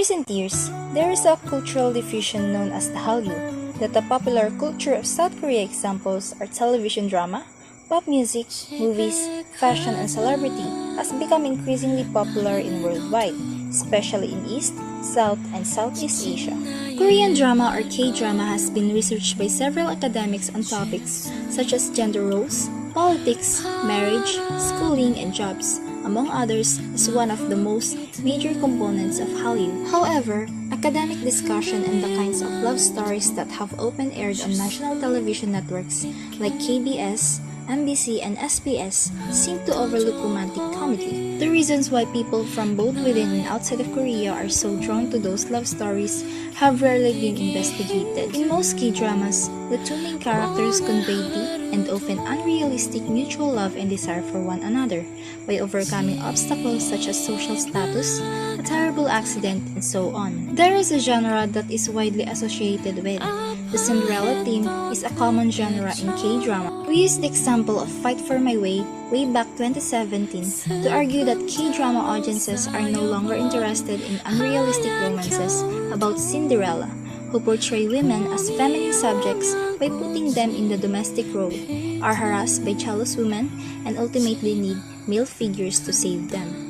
recent years, there is a cultural diffusion known as the Hallyu, that the popular culture of South Korea. Examples are television drama, pop music, movies, fashion, and celebrity has become increasingly popular in worldwide, especially in East, South, and Southeast Asia. Korean drama or K-drama has been researched by several academics on topics such as gender roles, politics, marriage, schooling, and jobs, among others, is one of the most major components of Hallyu. However, academic discussion and the kinds of love stories that have often aired on national television networks like KBS, MBC, and SBS seem to overlook romantic comedy. The reasons why people from both within and outside of Korea are so drawn to those love stories have rarely been investigated. In most K-dramas, the two main characters convey deep and often unrealistic mutual love and desire for one another by overcoming obstacles such as social status, a terrible accident, and so on. There is a genre that is widely associated with. The Cinderella theme is a common genre in K-drama. We used the example of Fight for My Way back 2017 to argue that K-drama audiences are no longer interested in unrealistic romances about Cinderella, who portray women as feminine subjects by putting them in the domestic role, are harassed by jealous women, and ultimately need male figures to save them.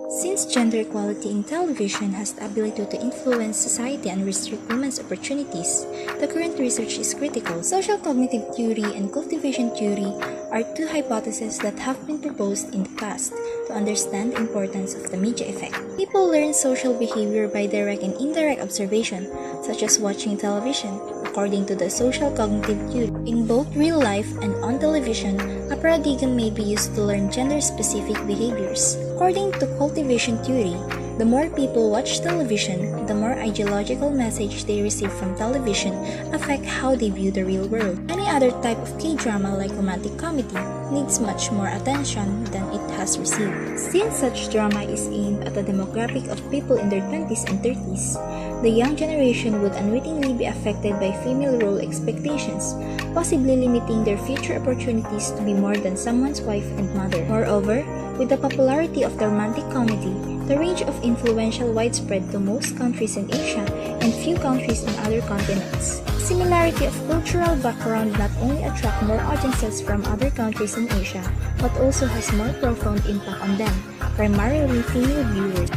Since gender equality in television has the ability to influence society and restrict women's opportunities, the current research is critical. Social cognitive theory and cultivation theory are two hypotheses that have been proposed in the past to understand the importance of the media effect. People learn social behavior by direct and indirect observation, such as watching television. According to the social cognitive theory, in both real life and on television, a paradigm may be used to learn gender-specific behaviors. According to cultivation theory, the more people watch television, the more ideological message they receive from television affect how they view the real world. Any other type of K-drama like romantic comedy needs much more attention than it has received. Since such drama is aimed at a demographic of people in their 20s and 30s, the young generation would unwittingly be affected by female role expectations, possibly limiting their future opportunities to be more than someone's wife and mother. Moreover, with the popularity of the romantic comedy, the range of influential widespread to most countries in Asia and few countries in other continents. Similarity of cultural background not only attract more audiences from other countries in Asia, but also has more profound impact on them, primarily female viewers.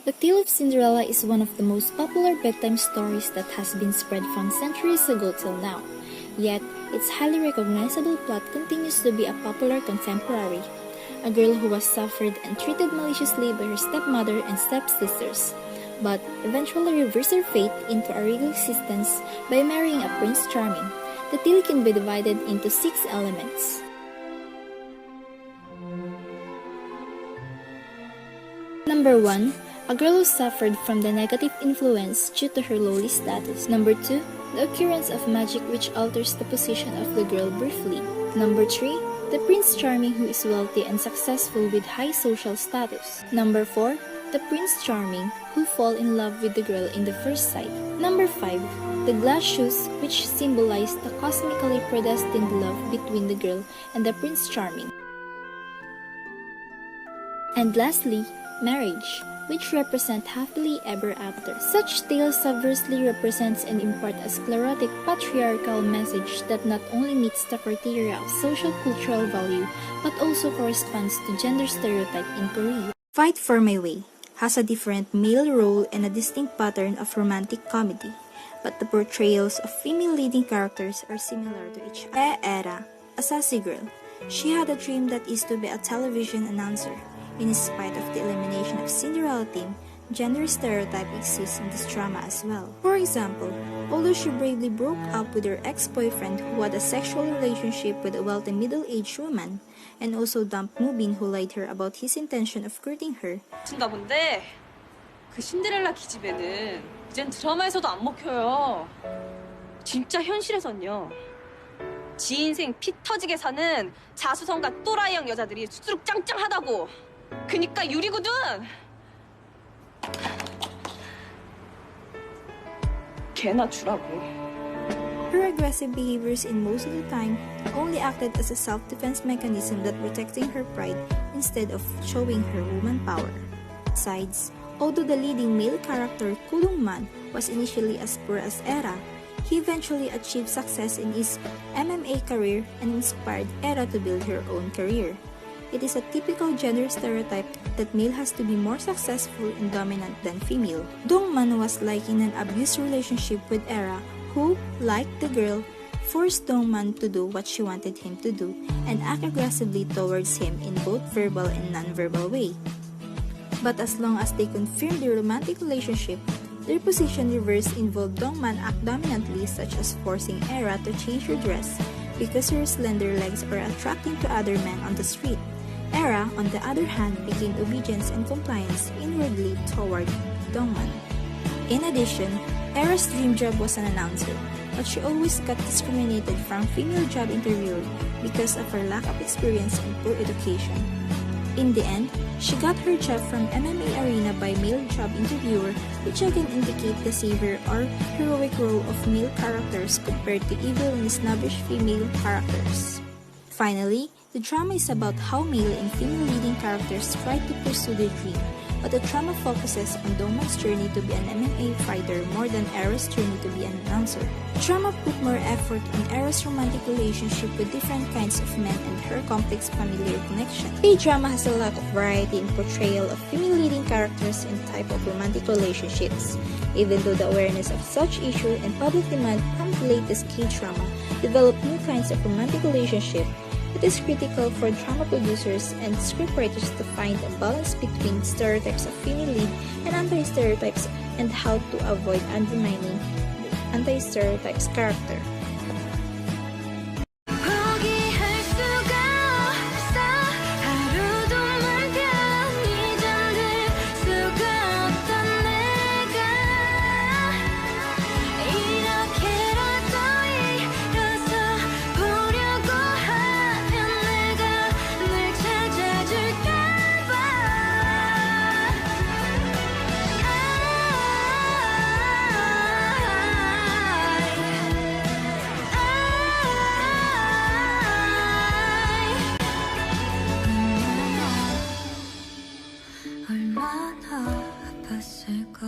The Tale of Cinderella is one of the most popular bedtime stories that has been spread from centuries ago till now. Yet, its highly recognizable plot continues to be a popular contemporary. A girl who was suffered and treated maliciously by her stepmother and stepsisters, but eventually reversed her fate into a regal existence by marrying a Prince Charming. The tale can be divided into 6 elements. Number 1. A girl who suffered from the negative influence due to her lowly status. Number 2. The occurrence of magic which alters the position of the girl briefly. Number 3. The Prince Charming who is wealthy and successful with high social status. Number 4. The Prince Charming who fall in love with the girl in the first sight. Number 5. The glass shoes which symbolize the cosmically predestined love between the girl and the Prince Charming. And lastly, marriage, which represent happily ever after. Such tales subversely represents and impart a sclerotic patriarchal message that not only meets the criteria of social cultural value, but also corresponds to gender stereotype in Korea. Fight for My Way has a different male role and a distinct pattern of romantic comedy, but the portrayals of female leading characters are similar to each other. Era, a sassy girl. She had a dream that is to be a television announcer. In spite of the elimination of Cinderella theme, gender stereotype exists in this drama as well. For example, although she bravely broke up with her ex-boyfriend who had a sexual relationship with a wealthy middle-aged woman, and also dumped Mubin who lied her about his intention of courting her. 나 본데 그 신데렐라 기집애는 이젠 드라마에서도 안 먹혀요. 진짜 현실에선요. 지 인생 피 터지게 사는 자수성가 또라이형 여자들이 수두룩 짱짱하다고. 그니까 유리거든. 개나 주라고. Her aggressive behaviors in most of the time only acted as a self-defense mechanism that protecting her pride instead of showing her woman power. Besides, Although the leading male character Kulungman was initially as poor as Era, he eventually achieved success in his MMA career and inspired Era to build her own career. It is a typical gender stereotype that male has to be more successful and dominant than female. Dongman was like in an abusive relationship with Era, who, like the girl, forced Dongman to do what she wanted him to do and act aggressively towards him in both verbal and non-verbal way. But as long as they confirmed their romantic relationship, their position reverse involved Dongman act dominantly, such as forcing Era to change her dress because her slender legs are attracting to other men on the street. Era, on the other hand, became obedience and compliance inwardly toward Dongman. In addition, Era's dream job was an announcer, but she always got discriminated from female job interviewer because of her lack of experience and poor education. In the end, she got her job from MMA arena by male job interviewer, which again indicate the savior or heroic role of male characters compared to evil and snobbish female characters. Finally, the drama is about how male and female leading characters try to pursue their dream, but the drama focuses on Dongman's journey to be an MMA fighter more than Era's journey to be an announcer. The drama put more effort on Era's romantic relationship with different kinds of men and her complex familiar connection. The drama has a lot of variety in portrayal of female leading characters and type of romantic relationships. Even though the awareness of such issue and public demand from the latest K-drama develop new kinds of romantic relationship, it is critical for drama producers and scriptwriters to find a balance between stereotypes of female lead and anti-stereotypes and how to avoid undermining the anti-stereotypes character. 얼마나 아팠을까